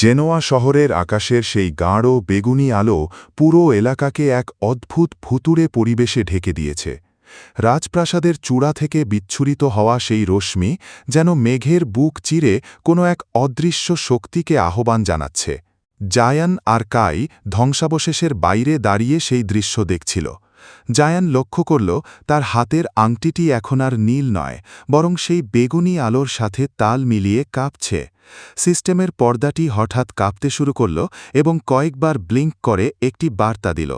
Genoa শহরের আকাশের সেই গাঢ় বেগুনি আলো পুরো এলাকাকে এক অদ্ভুত ভুতুড়ে পরিবেশে ঢেকে দিয়েছে। রাজপ্রাসাদের চূড়া থেকে বিচ্ছুরিত হওয়া সেই রশ্মি যেন মেঘের বুক চিরে কোনো এক অদৃশ্য শক্তিকে আহ্বান জানাচ্ছে। জায়ান আর কাই ধ্বংসাবশেষের বাইরে দাঁড়িয়ে সেই দৃশ্য দেখছিল। জায়ান লক্ষ্য করল তার হাতের আংটিটি এখন আর নীল নয়, বরং সেই বেগুনি আলোর সাথে তাল মিলিয়ে কাঁপছে। সিস্টেমের পর্দাটি হঠাৎ কাঁপতে শুরু করল এবং কয়েকবার ব্লিঙ্ক করে একটি বার্তা দিল।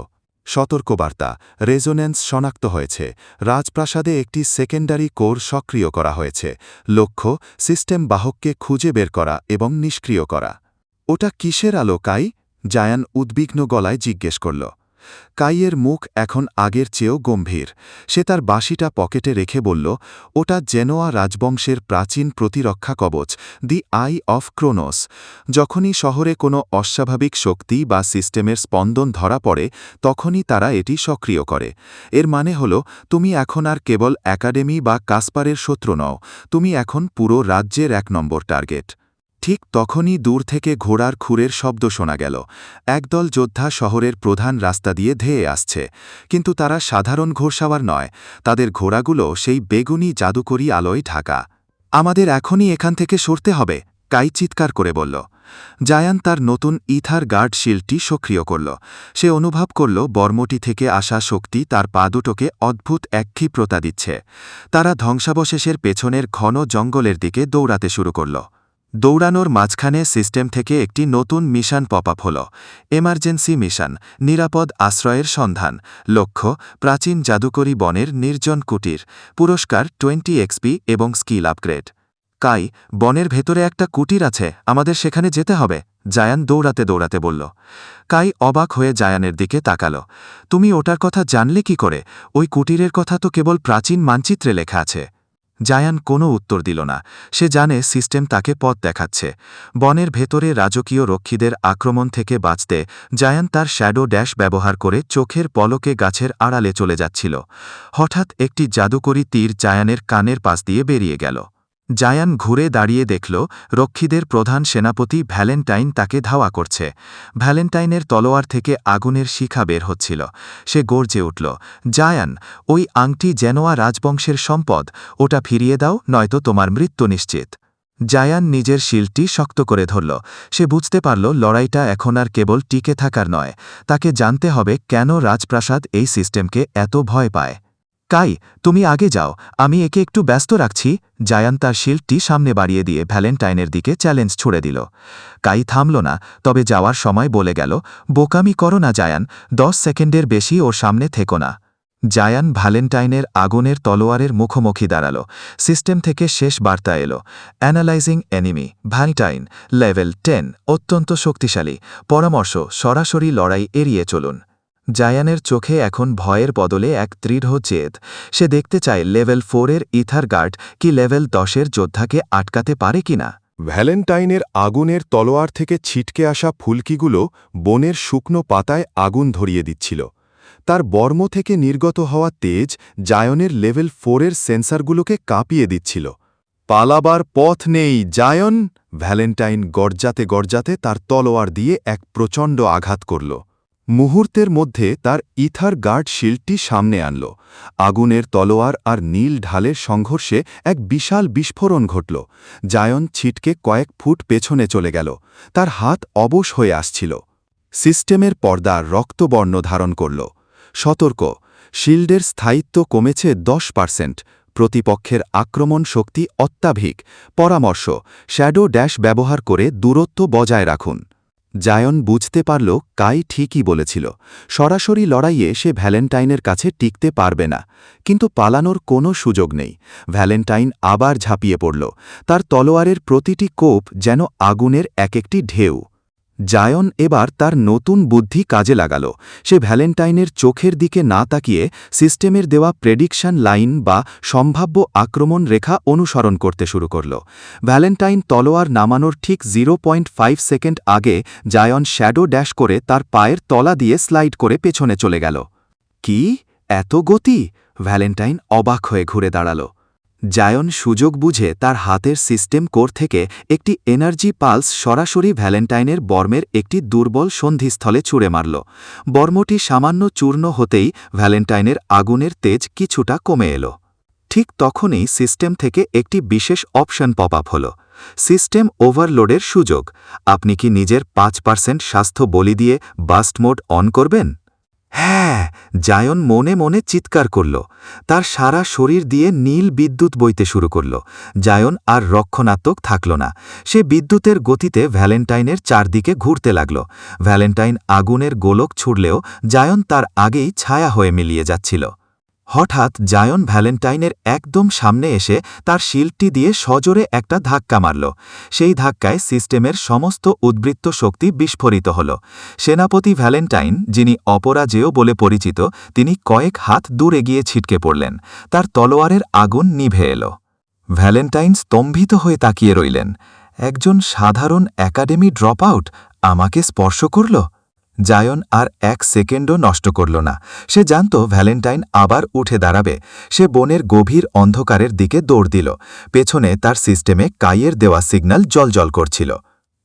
সতর্কবার্তা, রেজোন্যান্স শনাক্ত হয়েছে। রাজপ্রাসাদে একটি সেকেন্ডারি কোর সক্রিয় করা হয়েছে। লক্ষ্য, সিস্টেম বাহককে খুঁজে বের করা এবং নিষ্ক্রিয় করা। ওটা কিসের আলো, কাই? জায়ান উদ্বিগ্ন গলায় জিজ্ঞেস করল। কাইয়ের মুখ এখন আগের চেয়েও গম্ভীর। সে তার বাঁশিটা পকেটে রেখে বলল, ওটা জেনোয়া রাজবংশের প্রাচীন প্রতিরক্ষা কবচ, দি আই অফ ক্রোনোস। যখনই শহরে কোনো অস্বাভাবিক শক্তি বা সিস্টেমের স্পন্দন ধরা পড়ে, তখনই তারা এটি সক্রিয় করে। এর মানে হল, তুমি এখন আর কেবল একাডেমি বা কাসপারের শত্রু নও, তুমি এখন পুরো রাজ্যের ১ নম্বর টার্গেট। ঠিক তখনই দূর থেকে ঘোড়ার খুরের শব্দ শোনা গেল। একদল যোদ্ধা শহরের প্রধান রাস্তা দিয়ে ধেয়ে আসছে, কিন্তু তারা সাধারণ ঘোড়সাওয়ার নয়, তাদের ঘোড়াগুলো সেই বেগুনি জাদুকরী আলোয় ঢাকা। আমাদের এখনই এখান থেকে সরতে হবে, কাই চিৎকার করে বলল। জায়ান তার নতুন ইথার গার্ড শিল্ডটি সক্রিয় করল। সে অনুভব করল বর্মটি থেকে আসা শক্তি তার পা দুটোকে অদ্ভুত এক ক্ষিপ্রতা দিচ্ছে। তারা ধ্বংসাবশেষের পেছনের ঘন জঙ্গলের দিকে দৌড়াতে শুরু করল। দৌড়ানোর মাঝখানে সিস্টেম থেকে একটি নতুন মিশন পপ আপ হল। এমার্জেন্সি মিশন, নিরাপদ আশ্রয়ের সন্ধান। লক্ষ্য, প্রাচীন জাদুকরী বনের নির্জন কুটির। পুরস্কার 20 এক্সপি এবং স্কিল আপগ্রেড। কাই, বনের ভেতরে একটা কুটির আছে, আমাদের সেখানে যেতে হবে, জায়ান দৌড়াতে দৌড়াতে বলল। কাই অবাক হয়ে জায়ানের দিকে তাকাল। তুমি ওটার কথা জানলে কি করে? ওই কুটিরের কথা তো কেবল প্রাচীন মানচিত্রে লেখা আছে। জায়ান কোনো উত্তর দিল না। সে জানে সিস্টেম তাকে পথ দেখাচ্ছে। বনের ভেতরে রাজকীয় রক্ষীদের আক্রমণ থেকে বাঁচতে জায়ান তার শ্যাডো ড্যাশ ব্যবহার করে চোখের পলকে গাছের আড়ালে চলে যাচ্ছিল। হঠাৎ একটি জাদুকরী তীর জায়ানের কানের পাশ দিয়ে বেরিয়ে গেল। জায়ান ঘুরে দাঁড়িয়ে দেখল রক্ষীদের প্রধান সেনাপতি ভ্যালেন্টাইন তাকে ধাওয়া করছে। ভ্যালেন্টাইনের তলোয়ার থেকে আগুনের শিখা বের হচ্ছিল। সে গর্জে উঠল, জায়ান, ওই আংটি জেনোয়া রাজবংশের সম্পদ, ওটা ফিরিয়ে দাও, নয়তো তোমার মৃত্যু নিশ্চিত। জায়ান নিজের শিল্ডটি শক্ত করে ধরল। সে বুঝতে পারল লড়াইটা এখন আর কেবল টিকে থাকার নয়, তাকে জানতে হবে কেন রাজপ্রাসাদ এই সিস্টেমকে এত ভয় পায়। কাই, তুমি আগে যাও, আমি একে একটু ব্যস্ত রাখছি। জায়ান তার শিল্ডটি সামনে বাড়িয়ে দিয়ে ভ্যালেন্টাইনের দিকে চ্যালেঞ্জ ছুড়ে দিল। কাই থামল না, তবে যাওয়ার সময় বলে গেল, বোকামি করো না জায়ান, 10 সেকেন্ডের বেশি ওর সামনে থেকো না। জায়ান ভ্যালেন্টাইনের আগুনের তলোয়ারের মুখোমুখি দাঁড়াল। সিস্টেম থেকে শেষ বার্তা এলো, অ্যানালাইজিং এনিমি, ভ্যালেন্টাইন, লেভেল 10, অত্যন্ত শক্তিশালী, পরামর্শ, সরাসরি লড়াই এড়িয়ে চলুন। জায়ানের চোখে এখন ভয়ের বদলে এক দৃঢ় জেদ। সে দেখতে চায় লেভেল 4-এর ইথার গার্ড কি লেভেল 10-এর যোদ্ধাকে আটকাতে পারে কিনা। ভ্যালেন্টাইনের আগুনের তলোয়ার থেকে ছিটকে আসা ফুলকিগুলো বনের শুকনো পাতায় আগুন ধরিয়ে দিচ্ছিল। তার বর্ম থেকে নির্গত হওয়া তেজ জায়নের লেভেল 4-এর সেন্সারগুলোকে কাঁপিয়ে দিচ্ছিল। পালাবার পথ নেই, জায়ন! ভ্যালেন্টাইন গর্জাতে গর্জাতে তার তলোয়ার দিয়ে এক প্রচণ্ড আঘাত করল। মুহূর্তের মধ্যে তার ইথার গার্ড শিল্ডটি সামনে আনল। আগুনের তলোয়ার আর নীল ঢালের সংঘর্ষে এক বিশাল বিস্ফোরণ ঘটল। জায়ন ছিটকে কয়েক ফুট পেছনে চলে গেল। তার হাত অবশ হয়ে আসছিল। সিস্টেমের পর্দা রক্তবর্ণ ধারণ করল। সতর্ক, শিল্ডের স্থায়িত্ব কমেছে 10%। প্রতিপক্ষের আক্রমণ শক্তি অত্যাধিক। পরামর্শ, শ্যাডো ড্যাশ ব্যবহার করে দূরত্ব বজায় রাখুন। জায়ন বুঝতে পারল কাই ঠিকই বলেছিল। সরাসরি লড়াইয়ে সে ভ্যালেন্টাইনের কাছে টিকতে পারবে না, কিন্তু পালানোর কোনো সুযোগ নেই। ভ্যালেন্টাইন আবার ঝাঁপিয়ে পড়ল। তার তলোয়ারের প্রতিটি কোপ যেন আগুনের এক একটি ঢেউ। জায়ন এবার তার নতুন বুদ্ধি কাজে লাগাল। সে ভ্যালেন্টাইনের চোখের দিকে না তাকিয়ে সিস্টেমের দেওয়া প্রেডিকশন লাইন বা সম্ভাব্য আক্রমণ রেখা অনুসরণ করতে শুরু করল। ভ্যালেন্টাইন তলোয়ার নামানোর ঠিক 0.5 সেকেন্ড আগে জায়ন শ্যাডো ড্যাশ করে তার পায়ের তলা দিয়ে স্লাইড করে পেছনে চলে গেল। কি, এত গতি? ভ্যালেন্টাইন অবাক হয়ে ঘুরে দাঁড়াল। জায়ন সুযোগ বুঝে তার হাতের সিস্টেম কোর থেকে একটি এনার্জি পালস সরাসরি ভ্যালেন্টাইনের বর্মের একটি দুর্বল সন্ধিস্থলে ছুঁড়ে মারল। বর্মটি সামান্য চূর্ণ হতেই ভ্যালেন্টাইনের আগুনের তেজ কিছুটা কমে এলো। ঠিক তখনই সিস্টেম থেকে একটি বিশেষ অপশন পপ আপ হল, সিস্টেম ওভারলোডের সুযোগ। আপনি কি নিজের 5% স্বাস্থ্য বলি দিয়ে বাস্ট মোড অন করবেন? হ্যাঁ, জায়ন মনে মনে চিৎকার করল। তার সারা শরীর দিয়ে নীল বিদ্যুৎ বইতে শুরু করল। জায়ন আর রক্ষণাত্মক থাকল না। সে বিদ্যুতের গতিতে ভ্যালেন্টাইনের চারদিকে ঘুরতে লাগল। ভ্যালেন্টাইন আগুনের গোলক ছুড়লেও জায়ন তার আগেই ছায়া হয়ে মিলিয়ে যাচ্ছিল। হঠাৎ জায়ন ভ্যালেন্টাইনের একদম সামনে এসে তার শিল্ডটি দিয়ে সজোরে একটা ধাক্কা মারল। সেই ধাক্কায় সিস্টেমের সমস্ত উদ্বৃত্ত শক্তি বিস্ফোরিত হল। সেনাপতি ভ্যালেন্টাইন, যিনি অপরাজেয় বলে পরিচিত, তিনি কয়েক হাত দূরে গিয়ে ছিটকে পড়লেন। তার তলোয়ারের আগুন নিভে এল। ভ্যালেন্টাইন স্তম্ভিত হয়ে তাকিয়ে রইলেন। একজন সাধারণ একাডেমি ড্রপ আউট আমাকে স্পর্শ করল? জায়ন আর 1 সেকেন্ডও নষ্ট করল না। সে জানত ভ্যালেন্টাইন আবার উঠে দাঁড়াবে। সে বনের গভীর অন্ধকারের দিকে দৌড় দিল। পেছনে তার সিস্টেমে কাইয়ের দেওয়া সিগন্যাল জ্বলজ্বল করছিল।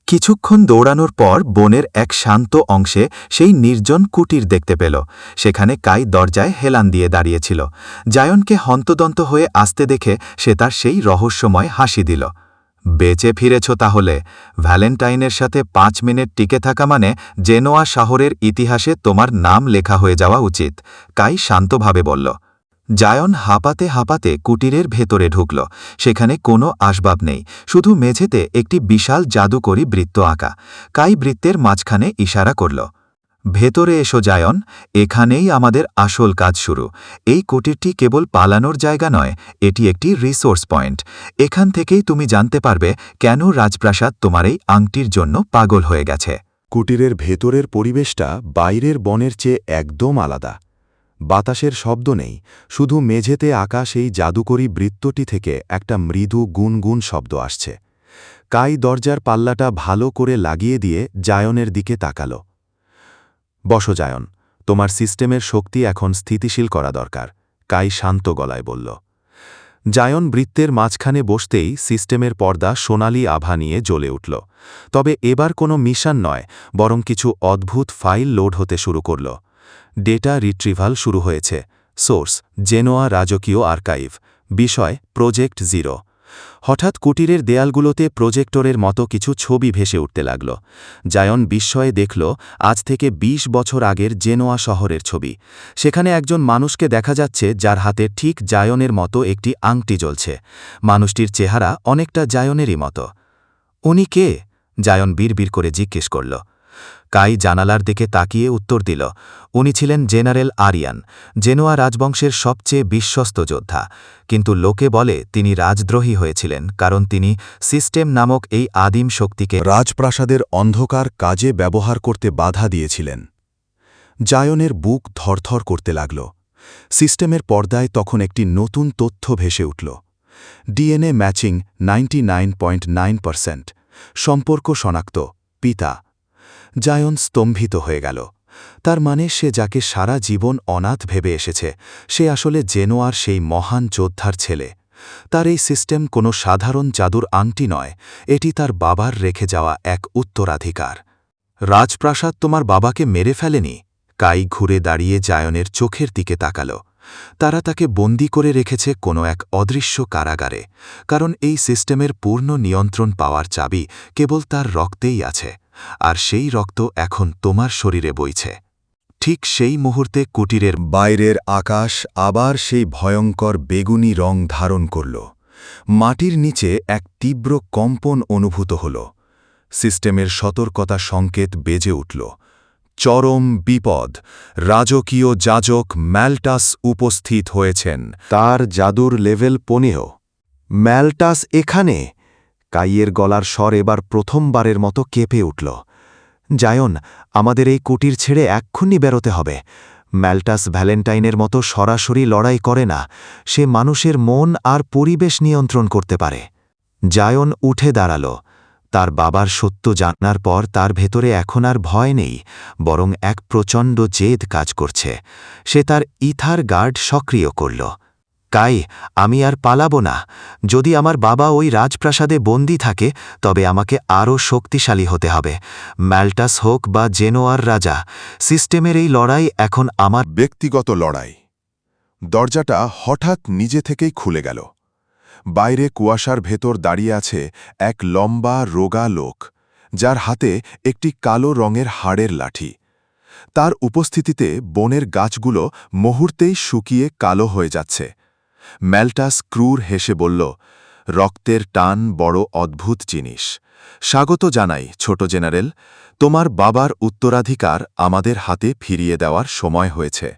কিছুক্ষণ দৌড়ানোর পর বনের এক শান্ত অংশে সেই নির্জন কুটির দেখতে পেল। সেখানে কাই দরজায় হেলান দিয়ে দাঁড়িয়েছিল। জায়নকে হন্তদন্ত হয়ে আসতে দেখে সে তার সেই রহস্যময় হাসি দিল। বেঁচে ফিরেছ তাহলে। ভ্যালেন্টাইনের সাথে 5 মিনিট টিকে থাকা মানে জেনোয়া শহরের ইতিহাসে তোমার নাম লেখা হয়ে যাওয়া উচিত, কাই শান্তভাবে বলল। জায়ন হাঁপাতে হাঁপাতে কুটিরের ভেতরে ঢুকল। সেখানে কোনো আসবাব নেই, শুধু মেঝেতে একটি বিশাল জাদুকরী বৃত্ত আঁকা। কাই বৃত্তের মাঝখানে ইশারা করল। ভেতরে এসো জায়ন, এখানেই আমাদের আসল কাজ শুরু। এই কুটিরটি কেবল পালানোর জায়গা নয়, এটি একটি রিসোর্স পয়েন্ট। এখান থেকেই তুমি জানতে পারবে কেন রাজপ্রাসাদ তোমার এই আংটির জন্য পাগল হয়ে গেছে। কুটিরের ভেতরের পরিবেশটা বাইরের বনের চেয়ে একদম আলাদা। বাতাসের শব্দ নেই, শুধু মেঝেতে আঁকা সেই জাদুকরী বৃত্তটি থেকে একটা মৃদু গুনগুন শব্দ আসছে। কাই দরজার পাল্লাটা ভালো করে লাগিয়ে দিয়ে জায়নের দিকে তাকাল। বসো জায়ন, তোমার সিস্টেমের শক্তি এখন স্থিতিশীল করা দরকার, কাই শান্ত গলায় বলল। জায়ন বৃত্তের মাঝখানে বসতেই সিস্টেমের পর্দা সোনালি আভা নিয়ে জ্বলে উঠল। তবে এবার কোনো মিশন নয়, বরং কিছু অদ্ভুত ফাইল লোড হতে শুরু করল। ডেটা রিট্রিভাল শুরু হয়েছে। সোর্স জেনোয়া রাজকীয় আর্কাইভ, বিষয় প্রজেক্ট 0। হঠাৎ কুটিরের দেয়ালগুলোতে প্রজেক্টরের মতো কিছু ছবি ভেসে উঠতে লাগল। জায়ন বিস্ময়ে দেখল আজ থেকে 20 বছর আগের জেনোয়া শহরের ছবি। সেখানে একজন মানুষকে দেখা যাচ্ছে যার হাতে ঠিক জায়নের মতো একটি আংটি জ্বলছে। মানুষটির চেহারা অনেকটা জায়নেরই মতো। উনি কে? জায়ন বিড়বিড় করে জিজ্ঞেস করল। কাই জানালার দিকে তাকিয়ে উত্তর দিল, উনি ছিলেন জেনারেল আরিয়ান, জেনোয়া রাজবংশের সবচেয়ে বিশ্বস্ত যোদ্ধা। কিন্তু লোকে বলে তিনি রাজদ্রোহী হয়েছিলেন কারণ তিনি সিস্টেম নামক এই আদিম শক্তিকে রাজপ্রাসাদের অন্ধকার কাজে ব্যবহার করতে বাধা দিয়েছিলেন। জায়নের বুক ধরধর করতে লাগল। সিস্টেমের পর্দায় তখন একটি নতুন তথ্য ভেসে উঠল। ডিএনএ ম্যাচিং 99.9%, সম্পর্ক শনাক্ত, পিতা। জায়ন স্তম্ভিত হয়ে গেল। তার মানে সে যাকে সারা জীবন অনাথ ভেবে এসেছে, সে আসলে জেনোয়ার সেই মহান যোদ্ধার ছেলে। তার এই সিস্টেম কোনো সাধারণ জাদুর আংটি নয়, এটি তার বাবার রেখে যাওয়া এক উত্তরাধিকার। রাজপ্রাসাদ তোমার বাবাকে মেরে ফেলেনি? কাই ঘুরে দাঁড়িয়ে জায়নের চোখের দিকে তাকাল। তারা তাকে বন্দী করে রেখেছে কোনো এক অদৃশ্য কারাগারে, কারণ এই সিস্টেমের পূর্ণ নিয়ন্ত্রণ পাওয়ার চাবি কেবল তার রক্তেই আছে, আর সেই রক্ত এখন তোমার শরীরে বইছে। ঠিক সেই মুহূর্তে কুটিরের বাইরের আকাশ আবার সেই ভয়ঙ্কর বেগুনি রং ধারণ করল। মাটির নিচে এক তীব্র কম্পন অনুভূত হল। সিস্টেমের সতর্কতা সংকেত বেজে উঠল। চরম বিপদ, রাজকীয় যাজক ম্যালটাস উপস্থিত হয়েছেন। তার জাদুর লেভেল 15। ম্যালটাস এখানে? কাইয়ের গলার স্বর এবার প্রথমবারের মতো কেঁপে উঠল। জায়ন, আমাদের এই কুটির ছেড়ে এক্ষুনি বেরোতে হবে। ম্যালটাস ভ্যালেন্টাইনের মতো সরাসরি লড়াই করে না, সে মানুষের মন আর পরিবেশ নিয়ন্ত্রণ করতে পারে। জায়ন উঠে দাঁড়াল। তার বাবার সত্য জানার পর তার ভেতরে এখন আর ভয় নেই, বরং এক প্রচণ্ড জেদ কাজ করছে। সে তার ইথার গার্ড সক্রিয় করল। কাই, আমি আর পালাবো না। যদি আমার বাবা ওই রাজপ্রাসাদে বন্দী থাকে তবে আমাকে আরও শক্তিশালী হতে হবে। ম্যাল্টাস হোক বা জেনোয়ার রাজা, সিস্টেমের এই লড়াই এখন আমার। ব্যক্তিগত লড়াই। দরজাটা হঠাৎ নিজে থেকেই খুলে গেল। বাইরে কুয়াশার ভেতর দাঁড়িয়ে আছে এক লম্বা রোগা লোক, যার হাতে একটি কালো রঙের হাড়ের লাঠি। তার উপস্থিতিতে বনের গাছগুলো মুহূর্তেই শুকিয়ে কালো হয়ে যাচ্ছে। ম্যাল্টাস ক্রুর হেসে বলল, রক্তের টান বড় অদ্ভুত জিনিস। স্বাগত জানাই ছোট জেনারেল, তোমার বাবার উত্তরাধিকার আমাদের হাতে ফিরিয়ে দেওয়ার সময় হয়েছে।